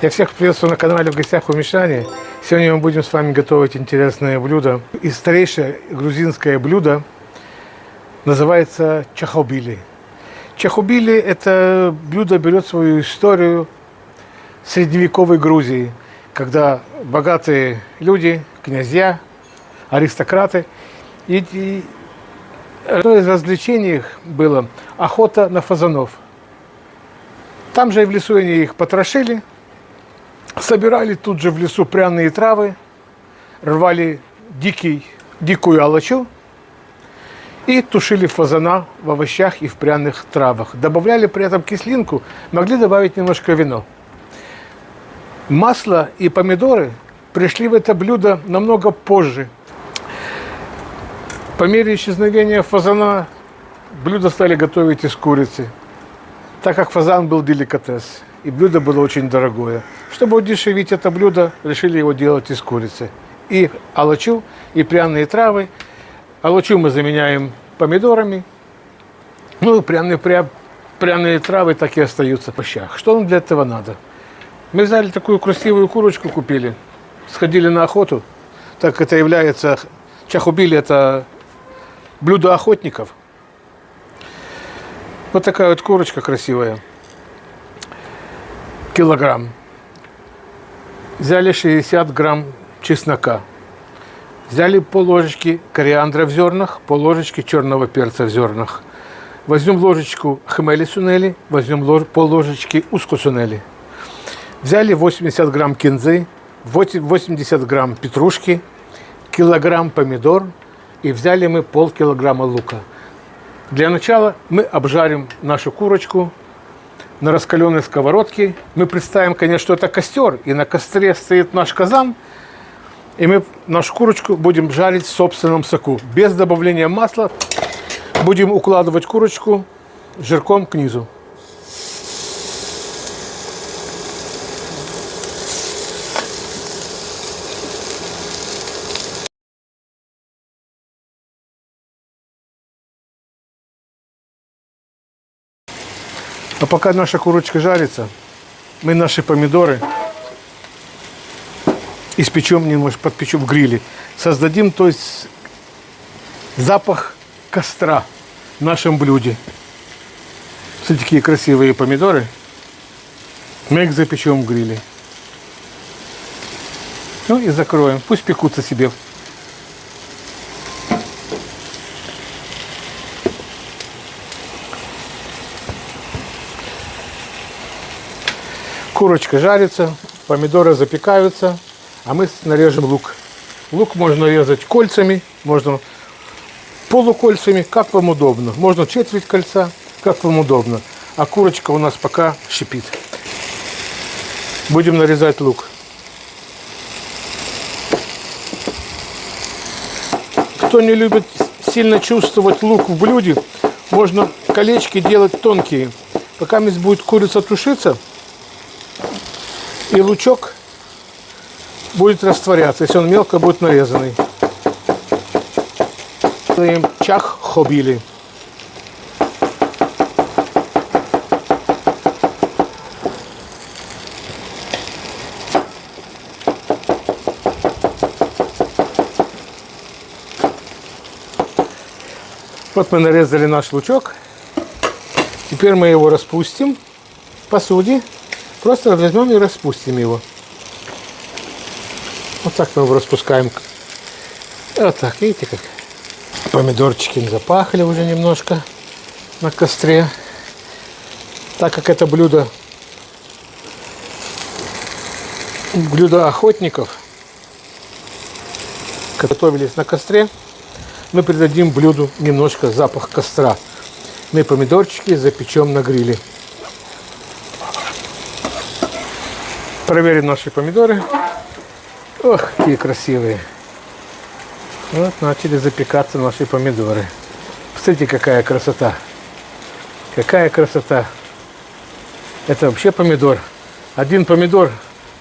Я всех приветствую на канале «В гостях у Мишани». Сегодня мы будем с вами готовить интересное блюдо. И старейшее грузинское блюдо называется чахобили. Чахобили – это блюдо берет свою историю средневековой Грузии, когда богатые люди, князья, аристократы, и одно из развлечений их было охота на фазанов. Там же и в лесу они их потрошили, собирали тут же в лесу пряные травы, рвали дикую алачу и тушили фазана в овощах и в пряных травах. Добавляли при этом кислинку, могли добавить немножко вино. Масло и помидоры пришли в это блюдо намного позже. По мере исчезновения фазана блюдо стали готовить из курицы, так как фазан был деликатес, и блюдо было очень дорогое. Чтобы удешевить это блюдо, решили его делать из курицы. И алачу, и пряные травы. Алачу мы заменяем помидорами. Ну и пряные травы так и остаются в овощах. Что нам для этого надо? Мы взяли такую красивую курочку, купили, сходили на охоту. Так это является, чахобили – это блюдо охотников. Вот такая вот курочка красивая. Килограмм. Взяли 60 грамм чеснока. Взяли пол-ложечки кориандра в зернах, пол-ложечки черного перца в зернах. Возьмем ложечку хмели сунели, возьмем пол-ложечки уску сунели. Взяли 80 грамм кинзы, 80 грамм петрушки, килограмм помидор и взяли мы полкилограмма лука. Для начала мы обжарим нашу курочку на раскаленной сковородке. Мы представим, конечно, что это костер, и на костре стоит наш казан, и мы нашу курочку будем жарить в собственном соку. Без добавления масла будем укладывать курочку жирком к низу. А пока наша курочка жарится, мы наши помидоры испечем немножко, подпечем в гриле. Создадим, то есть, запах костра в нашем блюде. Смотрите, какие красивые помидоры. Мы их запечем в гриле. Ну и закроем. Пусть пекутся себе. Курочка жарится, помидоры запекаются, а мы нарежем лук. Лук можно резать кольцами, можно полукольцами, как вам удобно. Можно четверть кольца, как вам удобно. А курочка у нас пока шипит. Будем нарезать лук. Кто не любит сильно чувствовать лук в блюде, можно колечки делать тонкие. Пока будет курица тушиться, и лучок будет растворяться, если он мелко будет нарезанный. Делаем чахобили. Вот мы нарезали наш лучок. Теперь мы его распустим в посуде. Просто возьмем и распустим его. Вот так мы его распускаем. Вот так, видите как? Помидорчики запахли уже немножко на костре. Так как это блюдо охотников, готовились на костре, мы придадим блюду немножко запах костра. Мы помидорчики запечем на гриле. Проверим наши помидоры. Ох, какие красивые. Вот начали запекаться наши помидоры. Посмотрите, какая красота. Какая красота. Это вообще помидор. Один помидор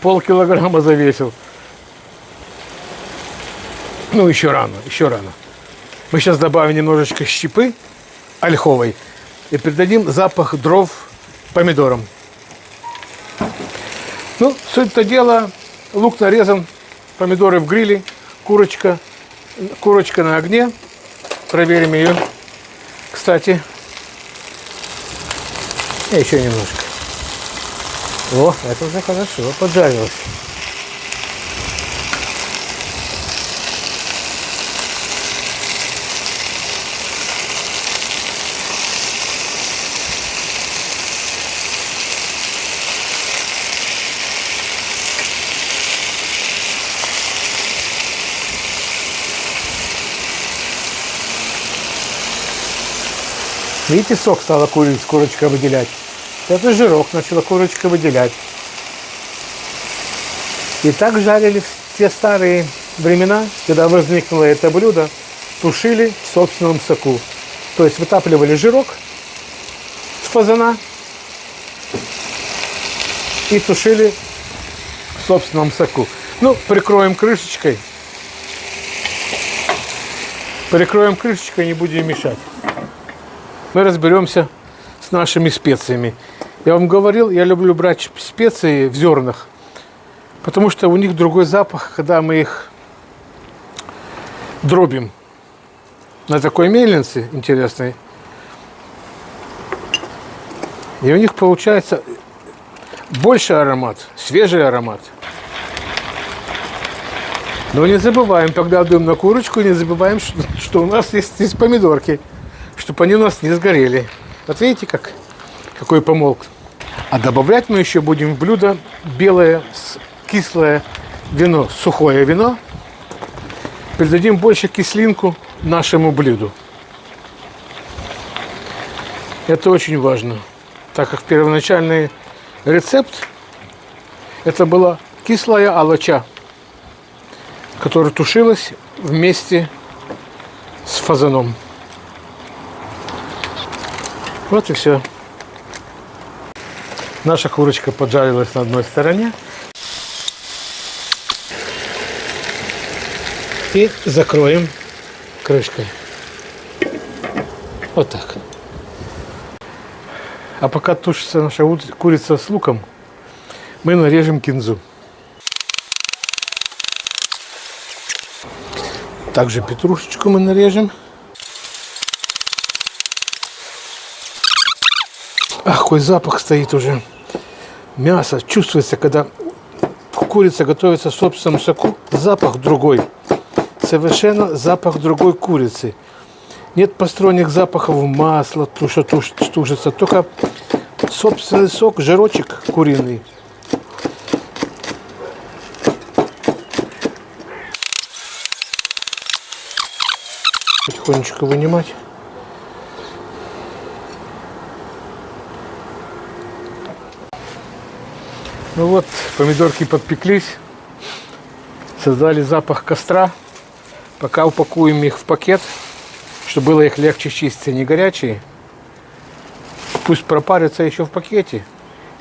полкилограмма завесил. Ну, еще рано, еще рано. Мы сейчас добавим немножечко щепы ольховой и придадим запах дров помидорам. Ну, суть-то дела, лук нарезан, помидоры в гриле, курочка на огне. Проверим ее. Кстати, еще немножко. О, это уже хорошо, поджарилось. Видите, сок стала курочка выделять. Это жирок начала курочка выделять. И так жарили в те старые времена, когда возникло это блюдо, тушили в собственном соку. То есть вытапливали жирок с фазана и тушили в собственном соку. Ну, прикроем крышечкой. Прикроем крышечкой, не будем мешать. Мы разберемся с нашими специями. Я вам говорил, я люблю брать специи в зернах, потому что у них другой запах, когда мы их дробим на такой мельнице интересной. И у них получается больше аромат, свежий аромат. Но не забываем, когда дуем на курочку, не забываем, что у нас есть помидорки, чтобы они у нас не сгорели. Вот видите, какой помолк. А добавлять мы еще будем в блюдо белое кислое вино, сухое вино. Придадим больше кислинку нашему блюду. Это очень важно, так как первоначальный рецепт это была кислая алоча, которая тушилась вместе с фазаном. Вот и все. Наша курочка поджарилась на одной стороне. И закроем крышкой. Вот так. А пока тушится наша курица с луком, мы нарежем кинзу. Также петрушечку мы нарежем. Ах, какой запах стоит уже. Мясо чувствуется, когда курица готовится в собственном соку. Запах другой. Совершенно запах другой курицы. Нет посторонних запахов масла, что тушится. Только собственный сок, жирочек куриный. Потихонечку вынимать. Ну вот, помидорки подпеклись, создали запах костра. Пока упакуем их в пакет, чтобы было их легче чистить, они горячие. Пусть пропарятся еще в пакете.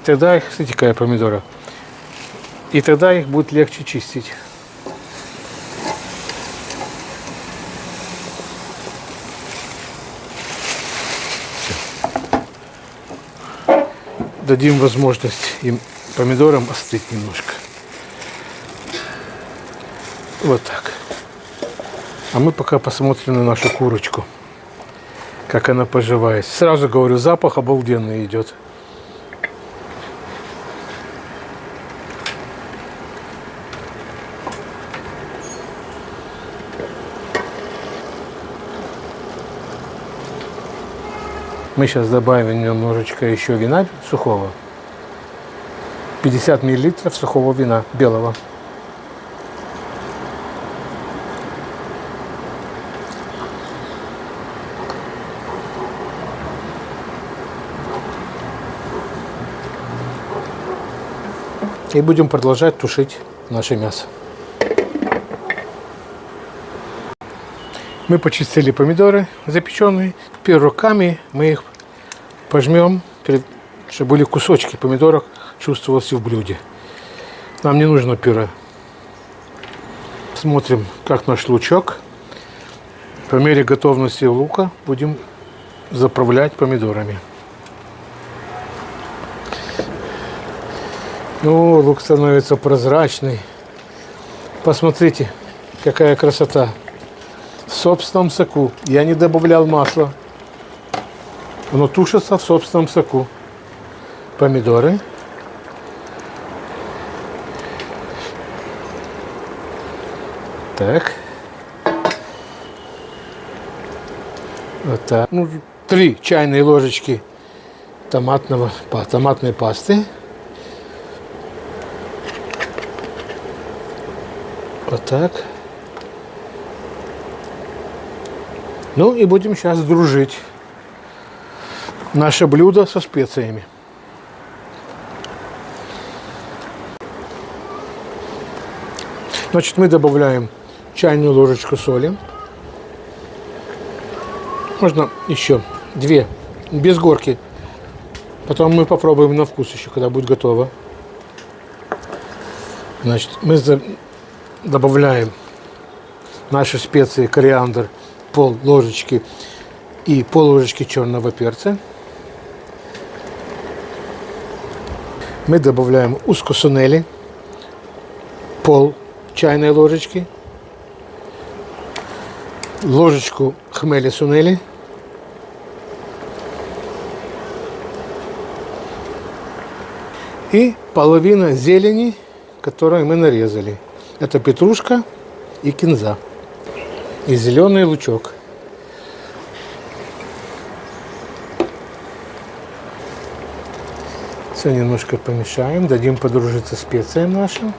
И тогда их, смотрите, какая помидора. И тогда их будет легче чистить. Дадим возможность им помидорам остыть немножко. Вот так. А мы пока посмотрим на нашу курочку, как она поживает. Сразу говорю, запах обалденный идет. Мы сейчас добавим немножечко еще вина сухого. 50 мл сухого вина белого. И будем продолжать тушить наше мясо. Мы почистили помидоры запеченные. Теперь руками мы их пожмем, чтобы были кусочки помидоров, чувствовался в блюде. Нам не нужно пюре. Смотрим, как наш лучок. По мере готовности лука будем заправлять помидорами. Ну, лук становится прозрачный. Посмотрите, какая красота. В собственном соку. Я не добавлял масла. Оно тушится в собственном соку. Помидоры. Так. Вот так. Ну, 3 чайные ложечки томатной пасты. Вот так. Ну и будем сейчас дружить наше блюдо со специями. Значит, мы добавляем чайную ложечку соли. Можно еще 2, без горки. Потом мы попробуем на вкус еще, когда будет готово. Значит, мы добавляем наши специи, кориандр, пол ложечки и пол ложечки черного перца. Мы добавляем уско сунели, пол чайной ложечки, ложечку хмели сунели, и половина зелени, которую мы нарезали. Это петрушка и кинза. И зеленый лучок. Все немножко помешаем, дадим подружиться специям нашим.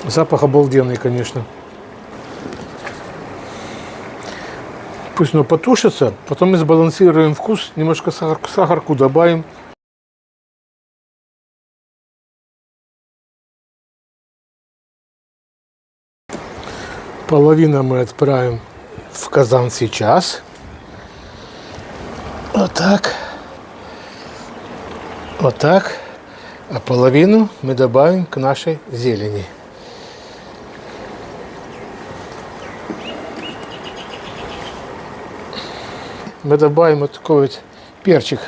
Запах обалденный, конечно. Пусть оно потушится, потом мы сбалансируем вкус, немножко сахарку добавим. Половину мы отправим в казан сейчас. Вот так. Вот так. А половину мы добавим к нашей зелени. Мы добавим вот такой вот перчик.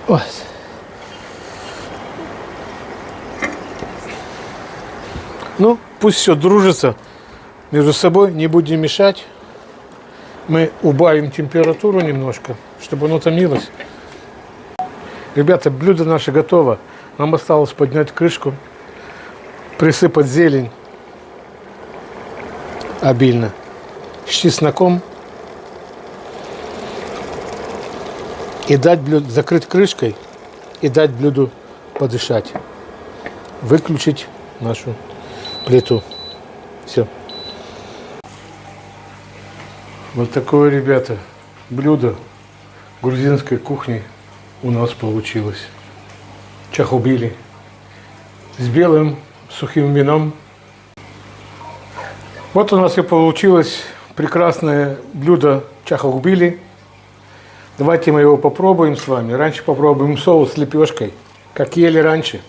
Вот. Ну, пусть все дружится между собой, не будем мешать. Мы убавим температуру немножко, чтобы оно томилось. Ребята, блюдо наше готово. Нам осталось поднять крышку, присыпать зелень обильно с чесноком и дать блюду, закрыть крышкой и дать блюду подышать. Выключить нашу плиту. Все. Вот такое, ребята, блюдо грузинской кухни у нас получилось. Чахобили с белым сухим вином. Вот у нас и получилось прекрасное блюдо чахобили. Давайте мы его попробуем с вами. Раньше попробуем соус с лепешкой, как ели раньше.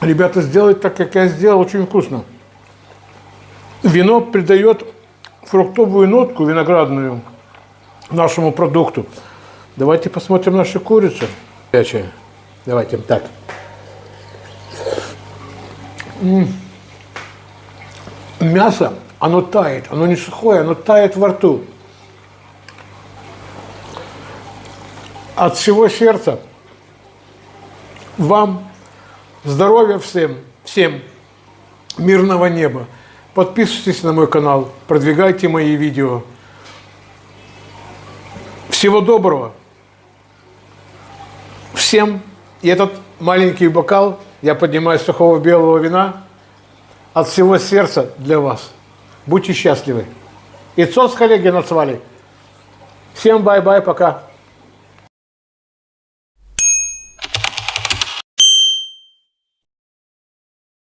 Ребята, сделать так, как я сделал, очень вкусно. Вино придает фруктовую нотку виноградную нашему продукту. Давайте посмотрим нашу курицу. Давайте так. Мясо, оно тает, оно не сухое, оно тает во рту. От всего сердца вам здоровья всем, мирного неба. Подписывайтесь на мой канал, продвигайте мои видео. Всего доброго. Всем. И этот маленький бокал я поднимаю с сухого белого вина от всего сердца для вас. Будьте счастливы. И цос, коллеги, нацвали. Всем бай-бай, пока.